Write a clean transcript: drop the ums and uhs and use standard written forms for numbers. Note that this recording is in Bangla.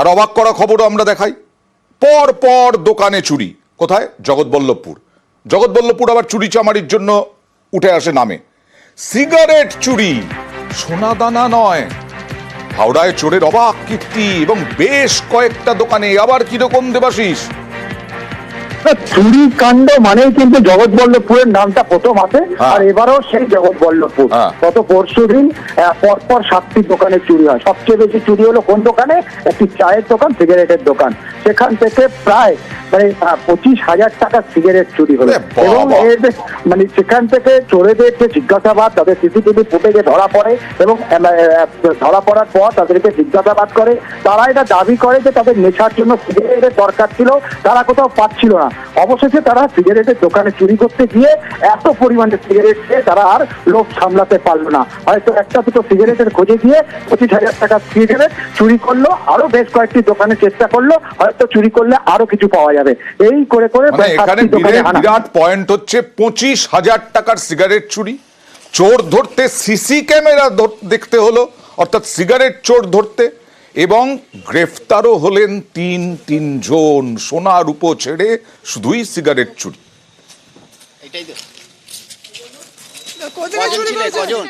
আর অবাক করা খবরও আমরা দেখাই, পর পর দোকানে চুরি। কোথায়? জগৎবল্লভপুর। জগৎবল্লভপুর আবার চুরি চামারির জন্য উঠে আসে নামে। সিগারেট চুরি, সোনাদানা নয়। হাওড়ায় চোরের অবাক কীর্তি এবং বেশ কয়েকটা দোকানে। আবার কিরকম দেবাশিস? চুরি কাণ্ড মানেই কিন্তু জগৎবল্লভপুরের নামটা প্রথম আসে। আর এবারও সেই জগৎবল্লভপুর। গত পরশুদিন পরপর 7টি দোকানে চুরি হয়। সবচেয়ে বেশি চুরি হলো কোন দোকানে? একটি চায়ের দোকান, সিগারেটের দোকান। সেখান থেকে প্রায় 25,000 টাকার সিগারেট চুরি হলো। এবং মানে সেখান থেকে চোরেদের যে জিজ্ঞাসাবাদ, তাদের সিসিটিভি ফুটেজে ধরা পড়ে এবং ধরা পড়ার পর তাদেরকে জিজ্ঞাসাবাদ করে। তারা এটা দাবি করে যে তাদের নেশার জন্য সিগারেটের দরকার ছিল, তারা কোথাও পাচ্ছিল না। অবশেষে তারা সিগারেটের দোকানে চুরি করতে গিয়ে এত পরিমাণে সিগারেট খেয়ে তারা আর লোভ সামলাতে পারলো না। হয়তো একটা দুটো সিগারেটের খোঁজে গিয়ে 25,000 টাকা সিগারেট চুরি করলো। আরো বেশ কয়েকটি দোকানে চেষ্টা করলো, হয়তো চুরি করলে আরো কিছু পাওয়া যাবে। এই করে করে এখানে বিরাট পয়েন্ট হচ্ছে 25,000 টাকার সিগারেট চুরি। চোর ধরতে সিসি ক্যামেরা দেখতে হলো, অর্থাৎ সিগারেট চোর ধরতে। এবং গ্রেফতারও হলেন তিনজন। সোনা রূপো ছেড়ে শুধুই সিগারেট চুরি। এটাই তো কজন